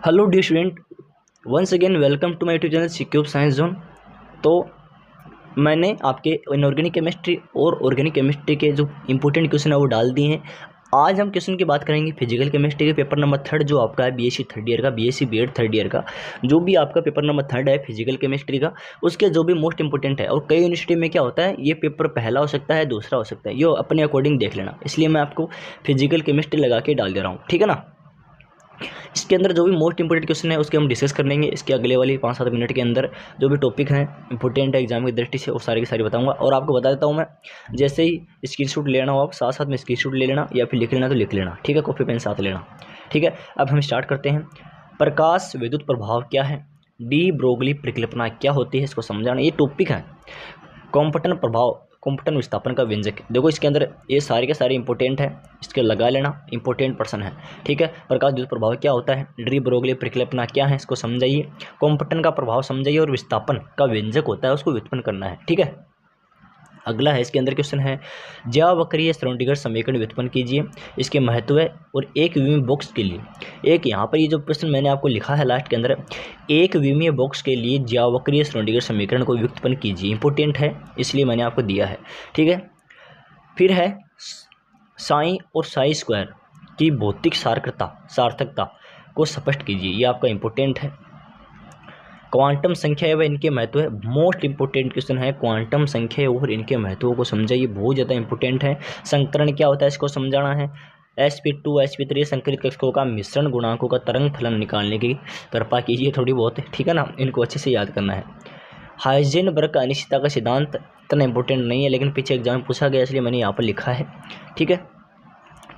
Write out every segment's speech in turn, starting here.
Hello dear student, once again welcome to my YouTube channel C cube science zone. तो मैंने आपके inorganic chemistry और organic chemistry के जो इंपॉर्टेंट क्वेश्चन है वो डाल दिए हैं। आज हम क्वेश्चन की बात करेंगे फिजिकल केमिस्ट्री के पेपर नंबर 3 जो आपका है बीएससी थर्ड ईयर का, बीएससी बीएड थर्ड ईयर का, जो भी आपका पेपर नंबर 3 है फिजिकल केमिस्ट्री का, उसके जो भी मोस्ट इंपॉर्टेंट है। और कई यूनिवर्सिटी में क्या होता है, ये पेपर पहला हो सकता है, दूसरा हो सकता है, ये अपने अकॉर्डिंग देख लेना। इसलिए मैं आपको फिजिकल केमिस्ट्री लगा के डाल दे रहा हूँ, ठीक है ना। इसके अंदर जो भी मोस्ट इंपॉर्टेंट क्वेश्चन है उसके हम डिस्कस कर लेंगे इसके अगले वाली 5-7 मिनट के अंदर। जो भी टॉपिक हैं इंपॉर्टेंट है एग्जाम की दृष्टि से वो सारे के सारे बताऊंगा। और आपको बता देता हूँ मैं, जैसे ही स्क्रीनशॉट लेना हो आप साथ साथ में स्क्रीनशॉट ले लेना, या फिर लिख लेना तो लिख लेना, ठीक है, कॉपी पेन साथ लेना, ठीक है। अब हम स्टार्ट करते हैं। प्रकाश विद्युत प्रभाव क्या है, डी ब्रोगली परिकल्पना क्या होती है, इसको समझाना, ये टॉपिक है। कॉम्पटन प्रभाव, कॉम्पटन विस्थापन का व्यंजक, देखो इसके अंदर ये सारे के सारे इंपॉर्टेंट है, इसके लगा लेना, इंपॉर्टेंट पर्सन है, ठीक है। प्रकाश विद्युत प्रभाव क्या होता है, डी ब्रोगली परिकल्पना क्या है, इसको समझाइए। कॉम्पटन का प्रभाव समझाइए, और विस्थापन का व्यंजक होता है उसको व्युत्पन्न करना है, ठीक है। अगला है, इसके अंदर क्वेश्चन है, ज्यावक्रीय श्रोडिंगर समीकरण व्युत्पन्न कीजिए, इसके महत्व है। और एक विमीय बॉक्स के लिए, एक यहाँ पर ये जो प्रश्न मैंने आपको लिखा है लास्ट के अंदर, एक विमीय बॉक्स के लिए ज्यावक्रीय श्रोडिंगर समीकरण को व्युत्पन्न कीजिए, इंपॉर्टेंट है इसलिए मैंने आपको दिया है, ठीक है। फिर है साई और साई स्क्वायर की भौतिक सार्थकता को स्पष्ट कीजिए, ये आपका इंपॉर्टेंट है। क्वांटम संख्या व इनके महत्व है, मोस्ट इंपोर्टेंट क्वेश्चन है। क्वांटम संख्या और इनके महत्वों को समझाइए, बहुत ज़्यादा इंपॉर्टेंट है। संकरण क्या होता है इसको समझाना है। sp2 sp3 संकरित कक्षकों का मिश्रण गुणांकों का तरंग फलन निकालने की कृपा कीजिए थोड़ी बहुत, ठीक है ना, इनको अच्छे से याद करना है। हाइजेनबर्ग का अनिश्चितता का सिद्धांत इतना इंपॉर्टेंट नहीं है, लेकिन पीछे एग्जाम में पूछा गया इसलिए मैंने यहाँ पर लिखा है, ठीक है।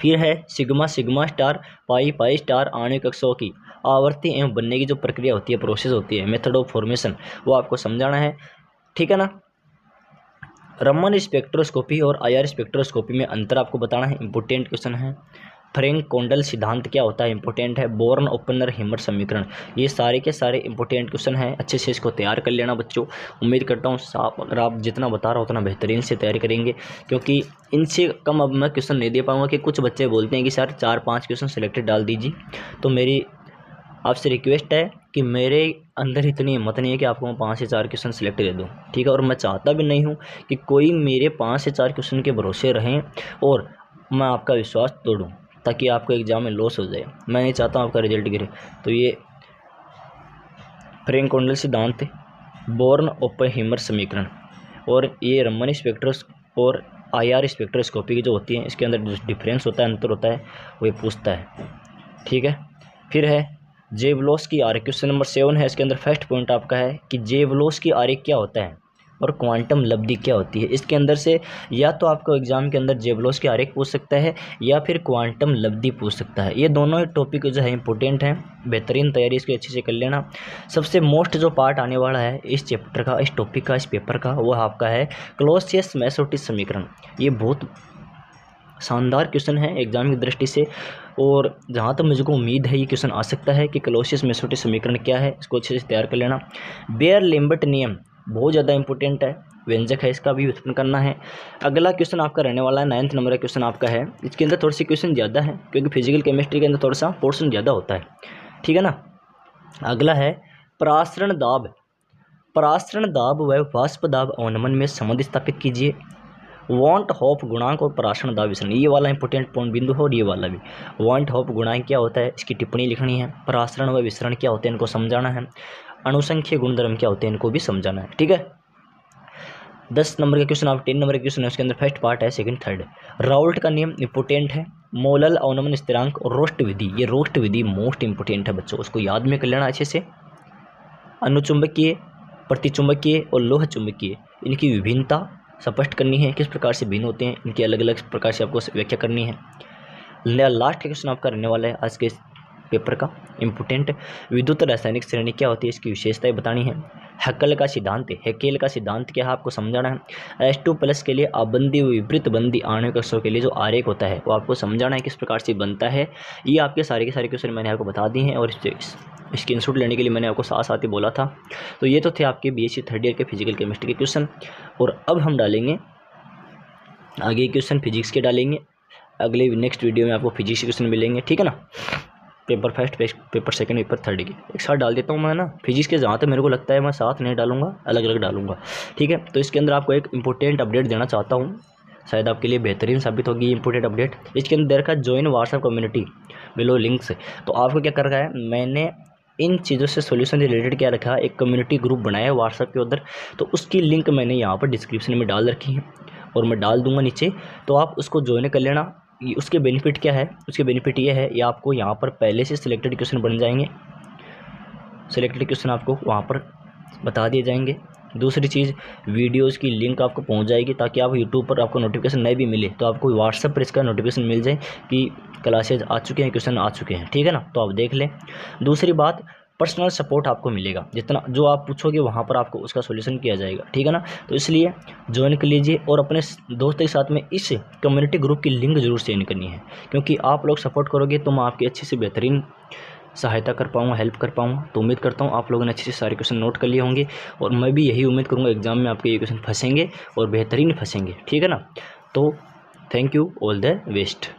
फिर है सिग्मा सिग्मा स्टार पाई पाई स्टार आणविक कक्षकों की आवर्ती एवं बनने की जो प्रक्रिया होती है, प्रोसेस होती है, मेथड ऑफ फॉर्मेशन, वो आपको समझाना है, ठीक है ना। रमन स्पेक्ट्रोस्कोपी और आईआर स्पेक्ट्रोस्कोपी में अंतर आपको बताना है, इंपॉर्टेंट क्वेश्चन है। फ्रैंक कोंडल सिद्धांत क्या होता है, इंपॉर्टेंट है। बोर्न ओपनर हिमर समीकरण, ये सारे के सारे इंपॉर्टेंट क्वेश्चन हैं, अच्छे से इसको तैयार कर लेना बच्चों। उम्मीद करता हूँ आप, अगर आप जितना बता रहा हो उतना बेहतरीन से तैयारी करेंगे, क्योंकि इनसे कम अब मैं क्वेश्चन नहीं दे पाऊँगा। कि कुछ बच्चे बोलते हैं कि सर 4-5 क्वेश्चन सिलेक्टेड डाल दीजिए, तो मेरी आपसे रिक्वेस्ट है कि मेरे अंदर इतनी हिम्मत नहीं है कि आपको मैं 5 से 4 क्वेश्चन सिलेक्ट दे दूँ, ठीक है। और मैं चाहता भी नहीं हूँ कि कोई मेरे 5 से 4 क्वेश्चन के भरोसे रहें और मैं आपका विश्वास तोड़ूँ, ताकि आपको एग्जाम में लॉस हो जाए। मैं नहीं चाहता हूँ आपका रिजल्ट गिरे। तो ये फ्रैंक कोंडल सिद्धांत, बोर्न ओपेनहाइमर समीकरण, और ये रमन स्पेक्ट्रोस और आईआर स्पेक्ट्रोस्कोपी की जो होती है, इसके अंदर जो डिफरेंस होता है, अंतर होता है, वो ये पूछता है, ठीक है। फिर है जेवलोस की आरेख, क्वेश्चन नंबर 7 है। इसके अंदर फर्स्ट पॉइंट आपका है कि जेवलोस की आरेख क्या होता है और क्वांटम लब्धि क्या होती है। इसके अंदर से या तो आपको एग्जाम के अंदर जेवलोस की आरेख पूछ सकता है, या फिर क्वांटम लब्धि पूछ सकता है। ये दोनों ही टॉपिक जो है इंपॉर्टेंट हैं, बेहतरीन तैयारी इसकी अच्छे से कर लेना। सबसे मोस्ट जो पार्ट आने वाला है इस चैप्टर का, इस टॉपिक का, इस पेपर का, वो आपका है क्लॉसियस मैसोटिस समीकरण। ये बहुत शानदार क्वेश्चन है एग्जाम की दृष्टि से, और जहाँ तक मुझको उम्मीद है ये क्वेश्चन आ सकता है कि क्लॉसियस मैसोटिस समीकरण क्या है, इसको अच्छे से तैयार कर लेना। बेयर लिम्बट नियम बहुत ज़्यादा इंपॉर्टेंट है, व्यंजक है, इसका भी व्युत्पन्न करना है। अगला क्वेश्चन आपका रहने वाला है 9th नंबर का क्वेश्चन आपका है। इसके अंदर थोड़ी सी क्वेश्चन ज़्यादा है, क्योंकि फिजिकल केमिस्ट्री के अंदर थोड़ा सा पोर्शन ज़्यादा होता है, ठीक है ना। अगला है परासरण दाब, परासरण दाब व वाष्प दाब अवनमन में संबंध स्थापित कीजिए। वांट हॉफ गुणांक और परासरण दाब विसरण, ये वाला इंपॉर्टेंट पॉइंट बिंदु है, और ये वाला भी। वांट हॉफ गुणांक क्या होता है, इसकी टिप्पणी लिखनी है। परासरण व विसरण क्या होते हैं, इनको समझाना है। अणुसंख्य गुणधर्म क्या होते हैं, इनको भी समझाना है, ठीक है। 10 नंबर का क्वेश्चन, आप 10 नंबर का क्वेश्चन है, उसके अंदर फर्स्ट पार्ट है, सेकंड थर्ड। राउल्ट का नियम इंपॉर्टेंट है। मोलल अवनमन स्थिरांक और रोस्ट विधि, ये रोस्ट विधि मोस्ट इंपॉर्टेंट है बच्चों, उसको याद में कर लेना अच्छे से। अनुचुंबकीय, प्रतिचुंबकीय और लोह चुंबकीय, इनकी विभिन्नता स्पष्ट करनी है, किस प्रकार से भिन्न होते हैं, इनकी अलग अलग प्रकार से आपको व्याख्या करनी है। लास्ट का क्वेश्चन आपका रहने वाला है आज के पेपर का इंपॉर्टेंट, विद्युत रासायनिक श्रेणी क्या होती है, इसकी विशेषताएं बतानी है। हैकेल का सिद्धांत, हैकेल का सिद्धांत क्या है आपको समझाना है। H2+ के लिए अबंधी व विपरीत बंधी आणविक कक्षों के लिए जो आरेख होता है वो आपको समझाना है, किस प्रकार से बनता है। ये आपके सारे के सारे क्वेश्चन मैंने आपको बता दिए हैं, और स्क्रीनशॉट लेने के लिए मैंने आपको साथ साथ ही बोला था। तो ये तो थे आपके बीएससी थर्ड ईयर के फिजिकल केमिस्ट्री के क्वेश्चन, और अब हम डालेंगे आगे क्वेश्चन फिजिक्स के डालेंगे। अगले नेक्स्ट वीडियो में आपको फिजिक्स के क्वेश्चन मिलेंगे, ठीक है ना। Paper first, paper second, paper third के एक साथ डाल देता हूँ मैं ना। फिजिक्स के जहाँ तक मेरे को लगता है मैं साथ नहीं डालूंगा, अलग अलग डालूंगा, ठीक है। तो इसके अंदर आपको एक इंपॉर्टेंट अपडेट देना चाहता हूँ, शायद आपके लिए बेहतरीन साबित होगी ये इंपॉर्टेंट अपडेट। इसके अंदर देखा join WhatsApp community below link से। तो आपको क्या कर रहा है, मैंने इन चीज़ों से सोल्यूशन रिलेटेड क्या रखा है, एक कम्युनिटी ग्रुप बनाया है व्हाट्सएप के अंदर। तो उसकी लिंक मैंने यहाँ पर डिस्क्रिप्शन में डाल रखी है और मैं डाल दूंगा नीचे, तो आप उसको ज्वाइन कर लेना। उसके बेनिफिट क्या है, उसके बेनिफिट ये है, ये आपको यहाँ पर पहले से सिलेक्टेड क्वेश्चन बन जाएंगे, सिलेक्टेड क्वेश्चन आपको वहाँ पर बता दिए जाएंगे। दूसरी चीज़, वीडियोज़ की लिंक आपको पहुँच जाएगी, ताकि आप यूट्यूब पर आपको नोटिफिकेशन नहीं भी मिले तो आपको व्हाट्सएप पर इसका नोटिफिकेशन मिल जाए कि क्लासेज आ चुके हैं, क्वेश्चन आ चुके हैं, ठीक है ना। तो आप देख लें। दूसरी बात, पर्सनल सपोर्ट आपको मिलेगा, जितना जो आप पूछोगे वहाँ पर आपको उसका सोल्यूशन किया जाएगा, ठीक है ना। तो इसलिए ज्वाइन कर लीजिए और अपने दोस्त के साथ में इस कम्युनिटी ग्रुप की लिंक जरूर शेयर करनी है, क्योंकि आप लोग सपोर्ट करोगे तो मैं आपकी अच्छी से बेहतरीन सहायता कर पाऊँगा, हेल्प कर पाऊँगा। तो उम्मीद करता हूँ आप लोगों ने अच्छे से सारे क्वेश्चन नोट कर लिए होंगे, और मैं भी यही उम्मीद करूँगा एग्जाम में आपके ये क्वेश्चन फंसेंगे और बेहतरीन फंसेंगे, ठीक है ना। तो thank you, all the best.